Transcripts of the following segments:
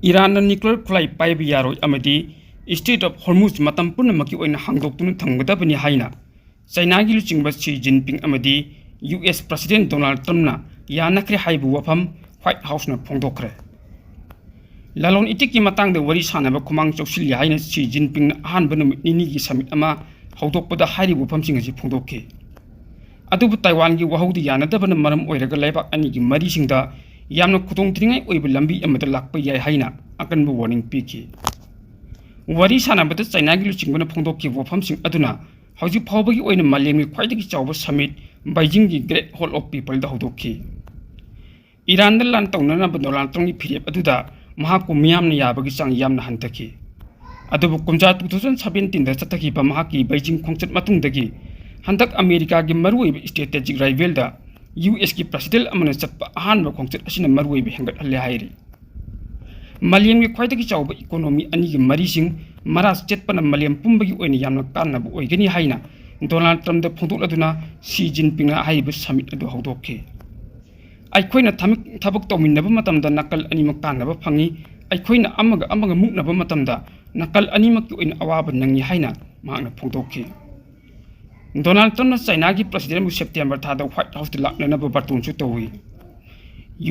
Iran na nuclear khulai paiba yaroi amadi Strait of Hormuz matam punamaki oina hangdoktuna thanggadabani haina China gi luchingba Xi Jinping amadi US President Donald Trump na yanakre haibu wafam White House na phongdokre lalon itiki matang de wari sanaba khumang choksil haina Xi Jinping na ahanba numit nini gi summit ama hawdokpada hairi wafam singasi phongdokke adubu Taiwan gi wahudi yanadabana maram oiraga laibak ani gi mari singda yamna khudong tringai oiba lambi amada lakpa yai haina akanbu warning piki wari sanabata China gi luchingbana phongdokki wafam sing aduna hauji phawbagi oina malemi khwaidagi chawba summit Beijing gi Great Hall of People da hawdokki Iran da lan tawnana ba Donald Trump gi phirep aduda mahakku miyamna yabagi chang yamna hantaki adubu kumja 2017 da chataki ba mahaki Beijing khongchat matungdagi handak America gi maruoi strategic rival da US ki president amana chappa ahanba khongchat asina maruoi be hengat halle hairi Maliam gi khwaidagi chawba economy ani gi marising maras chetpana Maliam pumbagi oina yamna kannabu oigani haina Donald Trump da phongdokladuna Xi Jinping na haiba summit adu hawdokki aikhoina thabak tawminnaba matamda nakal animak kanaba phangi aikhoina amaga muknaba matamda nakal animak ki oina awaba nangi haina mahakna phongdokki Donald Trump na China gi president mu September thada White House da laknanaba barton chu tawi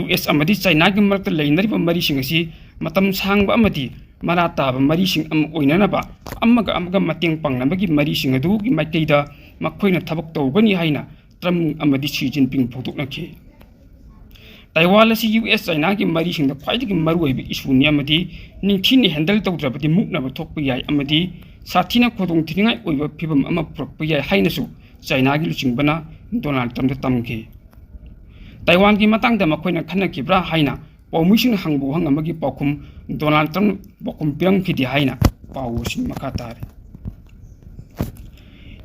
US amadi China gi marakta leinariba mari singasi matam sangba amadi marata ba mari sing am oinanaba amaga mateng pangnabagi mari sing adu gi maikeida makhoina thabak tawgani haina Trump amadi Xi Jinping photoknaki Taiwan asi US China gi mari sing da khwaidagi maruoibi issue ni amadi ningthini handle tawdrabadi muknaba thokpa yai amadi sathina khodong thiringai oiba phibam ama purokpa yai hainasu China gi luchingbana Donald Trump da tamki Taiwan gi matangda makhoina khanakibra haina pawmising hangbu hang amagi pakhum Donald Trump bokum pirang khidi haina pawusing makatare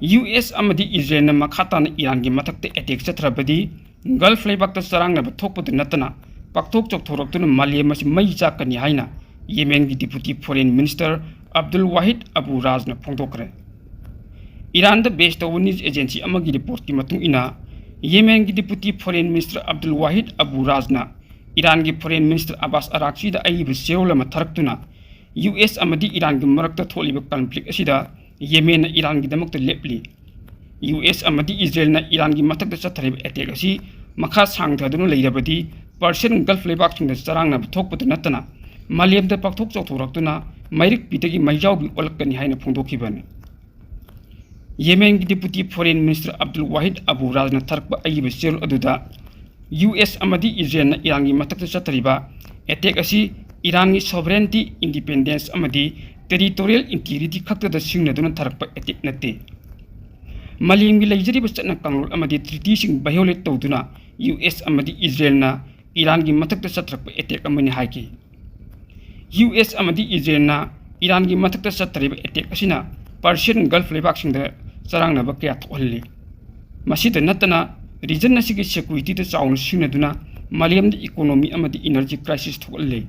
US amadi Israel na makhatana Iran gi mathakte attack chatrabadi Gulf leibakta sarang na thokpadu natana pakthok chokthoroktuna Malayam asi mai chakani haina Yemen gi deputy foreign minister Abdul Wahid Abu Raz na phongdokre Iran da based news agency amagi report ki matung ina Yemen gi deputy foreign minister Abdul Wahid Abu Raz na Iran gi foreign minister Abbas Araghchi da ayiba seola ma tharaktuna US amadi Iran gi marakta tholiba conflict asida Yemen na Iran gi damakta lepli US amadi Israel na Iran gi mathakta chathariba attack asi makha sangthaduna leirabadi Persian Gulf leibak singda charangna thokpadu natana Malayam da pakthok chokthoroktuna mairik pitagi maijaw bi olakani haina phongdokibani Yemen gi deputy foreign minister Abdul Wahid Abu Raz na tharakpa ayiba sel aduda US amadi Israel na Iran gi mathakta chathariba attack asi Iran gi sovereignty independence amadi territorial integrity khakta da singnaduna tharakpa attack natte Malayam gi leijariba chatna kanglol amadi treaty sing violate tawduna US amadi Israel na Iran gi mathakta chatrakpa attack amani haiki US amadi Israel na Iran gi mathakta chathariba attack asina Persian Gulf leibak singda charangna ba kya thohalli masida natana region asigi security ta chawn sinaduna Malayam di economy amadi energy crisis thohalli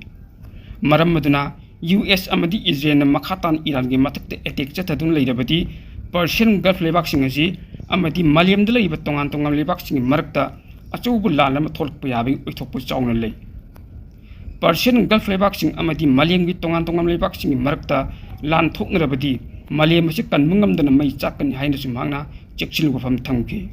maram maduna US amadi Israel na makhatan Iran gi mathakta attack chathadun leirabadi Persian Gulf leibak singasi amadi Malayam da leiba tongan leibak singi marakta achoubu lalama tholkpa yabi oithokpu chawna lei Persian Gulf leibak sing amadi Malayam gi tongan leibak singi marakta lan thokngrabadi Malayam asi kanmungamdana mai chakani haina sumhangna chekchil wafam thamki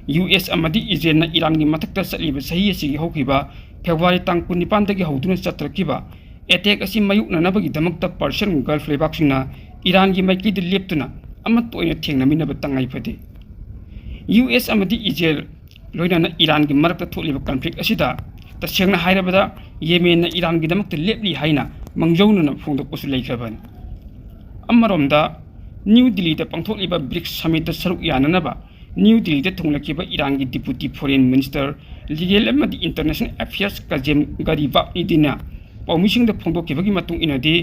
US amadi Israel na Iran gi mathakta chaliba sahi asi gi hokiba February tang 19 dagi hoduna chatrakiba attack asi mayukna nabagi damakta Persian Gulf leibak singna Iran gi maiki de leptuna amat toina thengnaminaba tangai phade US amadi Israel loina na Iran gi marakta tholiba conflict asida tasengna hairabada Yemen na Iran gi damakta lepli haina mangjawna na phongdokpasu leikhaban Amaromda New Delhi da pangthokliba BRICS summit da saruk yananaba New Delhi da thonglakiba Iran gi deputy foreign minister legal amadi international affairs Kazem Garibab idina pawmising da phongdokibagi matung inadi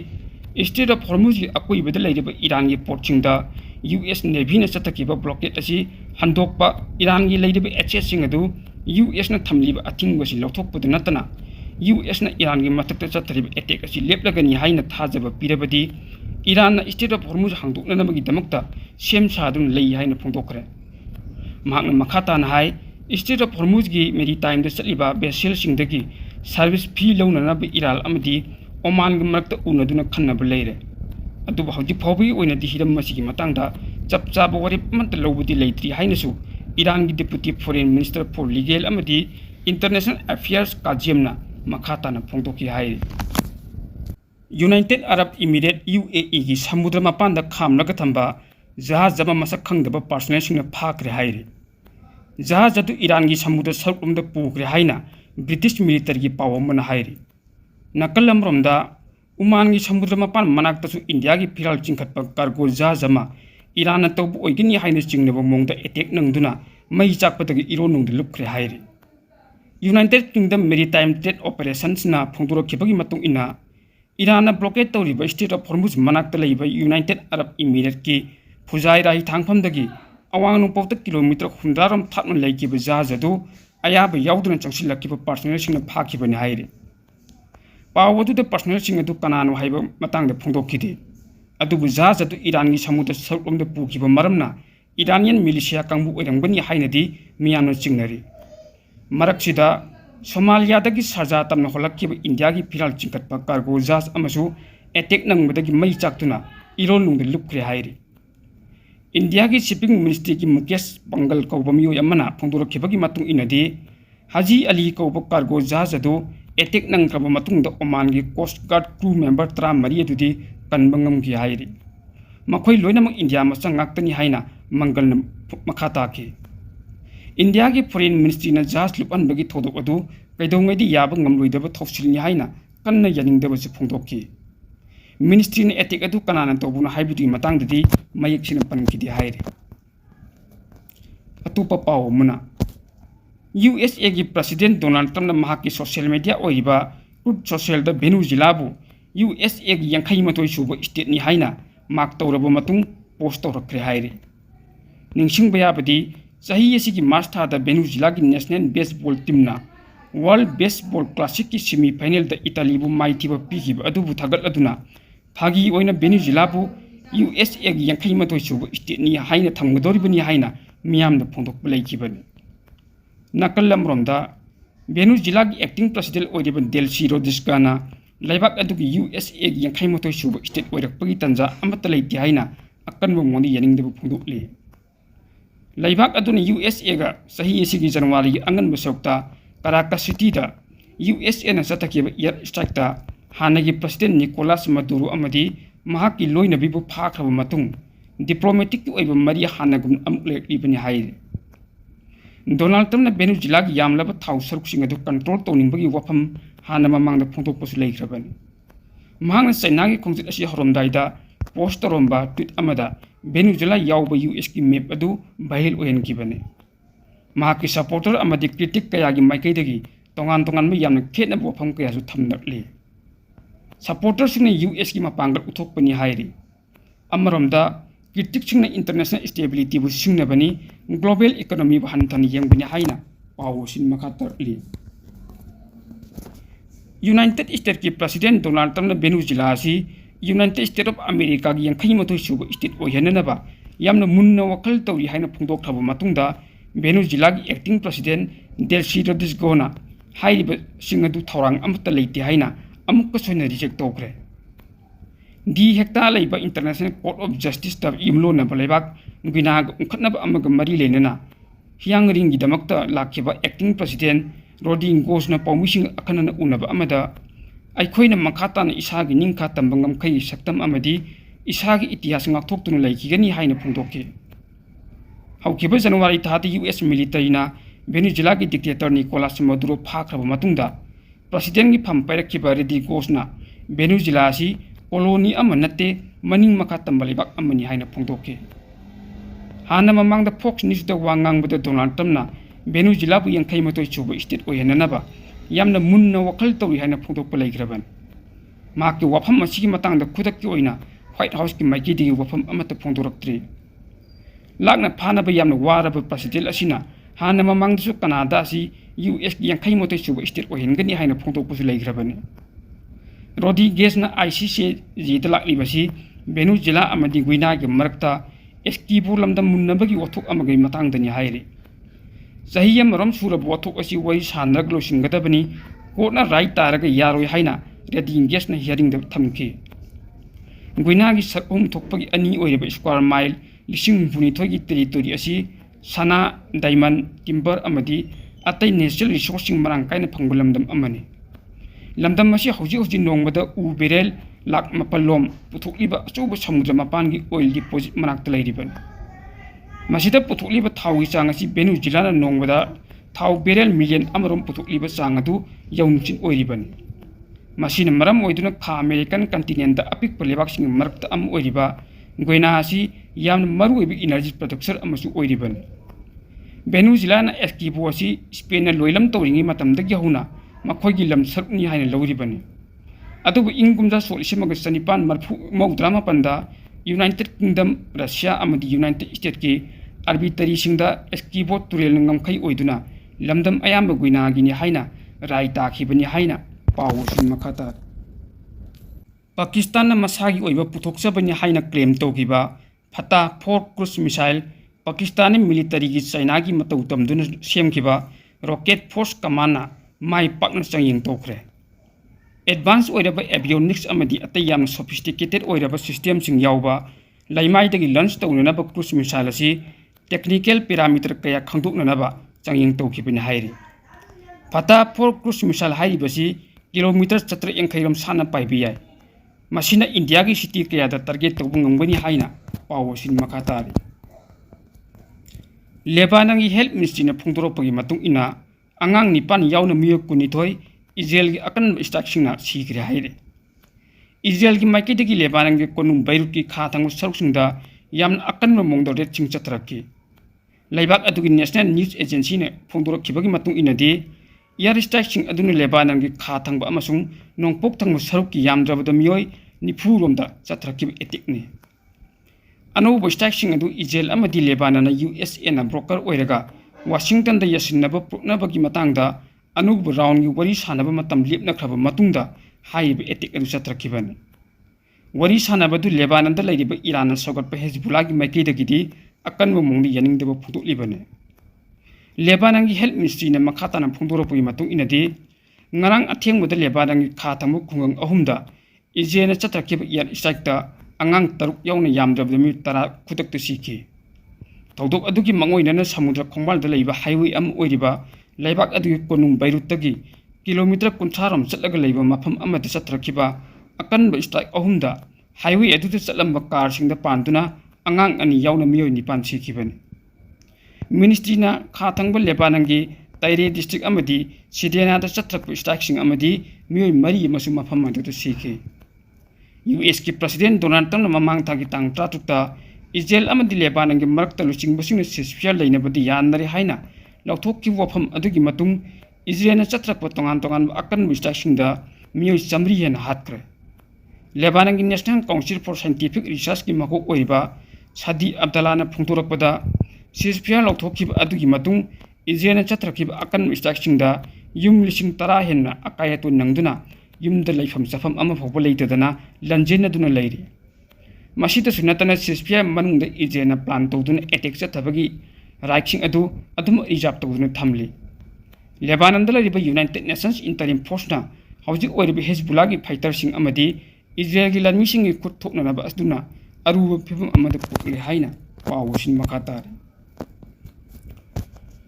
Strait of Hormuz gi akoibada leiriba Iran gi portsing da US Navy na chatakiba blockade asi handokpa Iran gi leiriba access sing adu US na thamliba athingwasi lawthokpadu natana US na Iran gi mathakta chathariba attack asi leplagani haina thajaba pirabadi Iran na Strait of Hormuz hangdoknanabagi damakta sem sadun lei haina phongdokre mahakna makhatana hai Strait of Hormuz gi maritime da chaliba vessel singdagi service fee launanaba Iran amadi ओमानगी मरक्ता उनदुना खन्नबा लेरे अदुबा हौजिक फाउबगी ओइनादि Hiram मसिगी मतंगदा चप चाबा वरेप अमता लौबदी लेत्रि हाइनसु ईरान की deputy foreign minister for legal अमदी इंटरनेशनल अफेयर्स काजियमना मखाताना फोंदोकी हाइ यूनाइटेड अरब इमिरेट UAE की समुद्र मपान खामलगा थंबा जहाज अमा मसक खंगदबा पर्सनल फाख्रे हाइरे जहाज अदु ईरान की समुद्र सरुकलोमदा पुख्रे हाइना ब्रिटिश मिलिटरी की पाव अमना हाइरे नकल अमरोमदा उमान की समुद्र मपान मनाक्तसु इंडिया की फिराल चिंखटपा कार्गो जहाज अमा ईरान तौब ओइगनी हाइना चिंगनबा मोंगदा अटैक नंगदुना मई चाकपदगी इरोनुंगदा लुपख्रे हाइरे United Kingdom Maritime Trade Operations ना फोंदोरखिबगी मतुंग इना ईरान ब्लॉकेट तौरीबा स्टेट ऑफ हॉर्मुज मनाक्ता लैबा यूनाइटेड अरब इमिरेट की फुजाई राही थांगफमदगी अवांग नोंपोक्ता किलोमीटर 100 रोम थापना लैकिबा जहाज अदु अयाबा याउदुना चंसिलखिबा पर्सनल सिंगना फाखिबनि हाइरे पाव अदुदा पर्सनल सिंग अदु कनानो हाइबा मतंगदा फोंदोखिदे अदुबु जहाज अदु ईरान की समुद्र सरुकलोमदा पुखिबा मरमना इरानियन मिलिशिया कांगबु ओइरंगबनि हाइनदि मियामना चिंगनरि मरक्सिदा सोमालियादगी सरजा तमना होलक्किबा इंडिया की फिराल चिंकटपा कार्गो जहाज अमसु अटैक नंगबदगी मई चाक्तुना इरोनुंगदा लुपख्रे हाइरे इंडिया की शिपिंग मिनिस्ट्री की मुकेश पंगल कौब मियोय अमना फोंदोरखिबगी मतुंग इनदि हाजी अली कौब कार्गो जहाज अदु अटैक नंगख्रबा मतुंगदा ओमान की कोस्ट गार्ड क्रू मेंबर 13 अदुदि कनबा ngamgi हाइरे मखोय लोइनमक इंडिया मचा ngaktani हाइना मंगल मखा ताखि इंडिया की फॉरेन मिनिस्ट्री ना जहाज लुपअनबगी थोदोक अदु कैदोंगैदि याबा ngamloidaba थौसिलनि हाइना कन्ना यानिंगदबसु फोंदोकि मिनिस्ट्री ने अटैक अदु कनाना तौबुना हाइबदि मतंगदि मयेक्सिना पनखिदि हाइरे अतुपा पाव मुना USA की प्रेसिडेंट डोनाल्ड ट्रम्प ना महाकी सोशल मीडिया ओइबा ट्रुथ सोशल द वेनेजुएलाबु USA की 82 सुबा स्टेट नि हाइना मार्क तौरबा मतुंग पोस्ट तौरखरे हाइरे निंगसिंगबा याबदि चाही असिगी मार्च थादा वेनेजुएला की नेशनल बेसबॉल टीम ना वर्ल्ड बेसबॉल क्लासिक की सेमीफाइनल द इटालीबु माइथिबा पिखिबा अदुबु थागतलदुना फागी ओइना वेनेजुएलाबु USA की 82 सुबा स्टेट नि हाइना थमगदोरिबनि हाइना मियामदा फोंदोकबा लैखिबनि नकल अमरोमदा वेनेजुएला की एक्टिंग प्रेसिडेंट ओइरिबा डेल्सी रोड्रिग्सना लैबाक अदुगी USA की 82 सुबा स्टेट ओइरकपगी तंजा अमत लैति हाइना अकनबा मोनि यानिंगदबु फोंदोकले लैबाक अदुना USA गा सही एसिगी जनवरी की अंगनबा सौक्ता काराकास सिटी दा USA ना चतकिबा एयर स्ट्राइकता हानगी प्रेसिडेंट निकोलास मदुरो अमदी महाकी लोइनबीबु फाख्रबा मतुंग डिप्लोमेटिक की ओइबा मरी हानगुम अमुलेक्लिबनि हाइरे डोनाल्ड ट्रम्प ना वेनेजुएला की यामलबा थाउ सरुकसिंग अदु कंट्रोल तौनिंबगी वफम हाना ममांगदा फोंदोकपसु लैख्रबनि महांगना चाइना की खोंजित असि हरमदाइदा पोस्ट तौरमबा ट्वीट अमदा वेनेजुएला याउबा US की मैप अदु वायरल ओइहनखिबनि महाकी सपोर्टर अमदी क्रिटिक कयागी माइकैदगी तोंगान तोंगानबा यामना खेतनबा वफम कयासु थमनक्ली सपोर्टर सिंगना US की मपांगल उथोकपनि हाइरि अमरोमदा क्रिटिक सिंगना इंटरनेशनल स्टेबिलिटी बु सिंगनबनि ग्लोबल इकोनॉमी बु हनथन येंगबनि हाइना पाव सिन मखा तरली यूनाइटेड स्टेट की प्रेसिडेंट डोनाल्ड ट्रम्प वेनेजुएला असि यूनाइटेड स्टेट ऑफ अमेरिका की 82 सुबा स्टेट ओइहननबा यामना मुन्ना वखल तौरी हाइना फोंदोकथाबा मतुंगदा वेनेजुएला की एक्टिंग प्रेसिडेंट डेल्सी रोड्रिग्सना हाइरिबा सिंगदु थौरांग अमता लैते हाइना अमुक्का सोइना रिजेक्ट तौखरे दी हेक्टा लैबा इंटरनेशनल कोर्ट ऑफ जस्टिस दा इमलोनबा लैबाक गुइनाग उखतनबा अमगा मरी लेनना हियांग रिंगी दमक्ता लाखिबा एक्टिंग प्रेसिडेंट रोडिंग गोसना पौमिसिंग अखनना उनबा अमदा अखोइना मखाताना इसागी निंखा तंबंगम खै सक्तम अमदी इसागी इतिहास ngakthoktuna लैखिगनी हाइना फोंदोके हौखिबा जनवरी थादा US मिलिटरीना वेनेजुएला की डिक्टेटर निकोलास मदुरो फाख्रबा मतुंगदा प्रेसिडेंट की फम पैरखिबा रेडी गोसना वेनेजुएला असि कोलोनी अमा नत्ते मनिंग मखा तंबा लेबाक अमनि हाइना फोंदोके हाना ममांगदा फॉक्स न्यूज दा वांगांगबदा डोनाल्ड ट्रम्पना वेनेजुएला बु 82 सुबा स्टेट ओइहननबा यामना मुन्ना वखल तौरी हाइना फोंदोकपा लैख्रबन माकी वफम असिगी मतंगदा खुदक्की ओइना व्हाइट हाउस की माइकीदिगी वफम अमता फोंदोरक्त्रि लाकना फानबा यामना वारबा प्रेसिडेंट असिना हाना ममांगदसु कनाडा असि US की 82 सुबा स्टेट ओइहनगनी हाइना फोंदोकपसु लैख्रबनि रोड्रिगेसना ICC जीदा लाक्लिबसि वेनेजुएला अमदी गुइना के मरक्ता एस्कीबो लमदम मुन्नबगी वथोक अमगै मतंगदनि हाइरे सही मरम सूरब वथोक असि वै सानरग लोसिंगदबनि कोर्टना राइट तारगा यारोय हाइना रेडी गेस्टना हियरिंग थमखी गुइनागी सरहुम थोकपगी अनि ओइरबा स्क्वायर माइल लिसिंग हुनिथोगी टेरिटोरी असी सना डायमंड टिम्बर अमदी अतै नेचुरल रिसोर्सिंग मरांग कायना फंगबा लमदम अमनी लमदम असी हौजी हौजी नोंगबदा उ बेरेल लाख मपल्लोम पुथोकलिबा अचौबा समुद्र मपानगी ऑयल डिपोजिट मनाक्ता लैरिबनी मसिदा पुथोकलिबा थाउगी चांग असी वेनेजुएलाना नोंगबदा थाउ बेरेल मिलियन अमरोम पुथोकलिबा चांग अदु यौनचिन ओइरिबनी मसीन मरम ओइदुना खा अमेरिकन कंटिनेंट अपिक लेबाकसिंग मरक्ता अम ओइरिबा गोइना असी यामन मरु ओइबि एनर्जी प्रोडक्टर अमसु ओइरिबन वेनेजुएलाना एस्किबो असी स्पेन लोइलम तौरिंगी मतमदगी हौना मखोइगी लम सरकनी हाइना लौरिबनी अदुबु इंगुमदा सोलिसिमग सनिपान मरफु मौद्रामा पंदा यूनाइटेड किंगडम रशिया अमदी यूनाइटेड स्टेट की आर्बिटरी सिंगदा एस्किबो तुरेल ngमखै ओइदुना लमदम अयाम गोइनागिनी हाइना राय ताखिबनी हाइना पावसिन मखाता पाकिस्तान मसागी ओइबा पुथोकसबनी हाइना क्लेम तौगिबा फता 4 क्रूज मिसाइल पाकिस्तानी मिलिटरी की चाइना की मतौ तमदुना सेमखिबा रॉकेट फोर्स कमांडना माइ पाकना चंगिंग तौखरे एडवांस ओइरबा एवियोनिक्स अमदी अतै याम सोफिस्टिकेटेड ओइरबा सिस्टम सिंग यावबा लाइमाइदगी लॉन्च तौननबा क्रूज मिसाइल असी टेक्निकल पैरामीटर कया खंदोकननबा चंगिंग तौखिबनी हाइरि फता 4 क्रूज मिसाइल हाइरिबसी किलोमीटर 780 साना पाइबि याय मसिना इंडिया की सिटी कयादा टारगेट तौब ngमगनी हाइना पावसिन मखातारि लेबानन की हेल्थ मिनिस्ट्री ने फोंदोरपगी मतुंग इना अंगांग निपान यावना मियो कुनिथोय इजराइल की अकन स्टाकसिंगना सीग्रे हाइरे इजराइल की माइकेदगी लेबानन के कोनुम बैरुत की खाथांग सरुकसिंगदा यामन अकन मोंगदो रेट सिंग चतरकी लेबाक अदुगी नेशनल न्यूज एजेंसी ने फोंदोरखिबगी मतुंग इनादि एयर स्ट्राइक्सिंग अदुना लेबानन की खाथांग अमसुंग नोंपोक थंग सरुक यामद्रबद मियोय निफु रोमदा चतरकी एटिकनी अनौब स्ट्राइक्सिंग अदु इजराइल अमदी लेबानन यूएसए ना ब्रोकर ओइरगा वाशिंगटन दा यसिनबा पुकनबगी मतंगदा अनौब राउंड की वरी सानबा मतम लेपनखरबा मतुंगदा हाइब एटिक अदु चतरखिबनी वरी सानबदु लेबानन दा लैरिबा ईरान सौगटपा हेजबुल्ला की माइकेदगिदी अकनबा मोंगदी यनिंगदबा फुदोलिबनी लेबानन की हेल्थ मिनिस्ट्री ने मखाताना फोंदोरपगी मतुंग इनदी ngarang athengmuda lebanang khathamu khungang ahumda ijena chatrakiba yan strike angang taruk yauna yamdrabda mi tara khudak tu siki tawdok adugi mangoinana samudra khongbal da leiba highway am oiriba leibak adugi konung bairutagi kilometer 30 rom chatlaga leiba mafam amada chatrakiba akan ba strike ahumda highway adu chatlamba car singda panduna angang ani yauna miyoi nipan sikibani ministry na khathangba lebanangi ताइरे district अमदी सिडेनादा चत्रक स्ट्राइक्सिंग अमदी मियोय मरी मसु मफम मदु सीखे यूएस की प्रेसिडेंट डोनाल्ड ट्रम्प ममांग थागी तांग 30 ता इजराइल अमदी लेबानन की मरक तलुचिंग बसिंग सिस्फियर लेनबदी यानरे हाइना लौथोक की वफम अदुगी मतुंग इजराइल चत्रक तोंगान तोंगान अकन स्ट्राइक्सिंग दा मियोय समरी हेन हातक्रे लेबानन की national council for scientific research की मको ओइबा सादी अब्दुल्ला ना फोंदोरकपदा सिस्फियर लौथोक अदुगी मतुंग इजराइल चत्रखिब अकन स्ट्राइक्सिंगदा युम लिसिंग तरा हेन्ना अकायतु नंगदुना युमदा लैफम सफम अमा फोबो लेतदना लंजेनदुना लैरि मसिदा सुनतना सिस्फिया मनुंगदा इजराइलना प्लान तौदुना अटैक चथबगी राइक्सिंग अदु अदुम रिजर्व तौदुना थमली लेबाननदा लैरिबा यूनाइटेड नेशंस इंटरिम फोर्सना हौजिक ओइरिबा हेजबुल्ला की फाइटरसिंग अमदी इजराइल की लनमिसिंग की खुद थोकनबा असदुना अरुबा फिबम अमदा पोकले हाइना पावसिन मखातार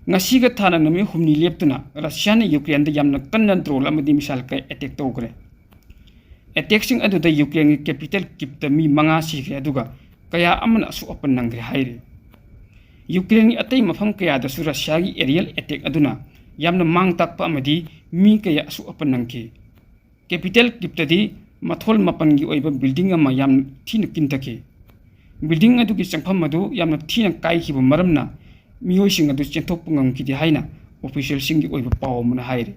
ngasiga thana nami humni leptuna Russia na Ukraine da yamna kannan troll amadi misal kai attack tawkre attack sing adu da Ukraine ki capital Kyiv ta mi manga sikre aduga kaya amana su open nangre haire Ukraine ni atai mafam kaya da su Russia gi aerial attack aduna yamna mang takpa amadi mi kaya su open nangke capital Kyiv ta di mathol mapan gi oiba building ama yam thina kintake building adu ki changpham adu yamna thina kai khiba maramna मियोसिंग अदु चेंथोक ngमखिदि हाइना official सिंग की ओइबा पाव मन हाइरे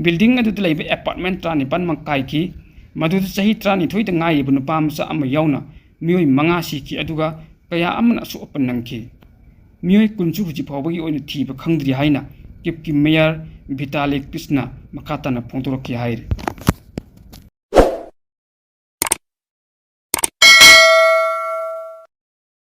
building अदु लैबा apartment 35 मंकाई की मदु सही 32 the ngai बनु पामसा अम यावना मियोय मंगा सिकी अदुगा कया अमन असु ओपन नंखि मियोय कुंचु हुजि फावबगी ओइना थीबा खंगद्रि हाइना किप की मेयर विटाली कृष्णा मखाताना फोंदोरखि हाइरे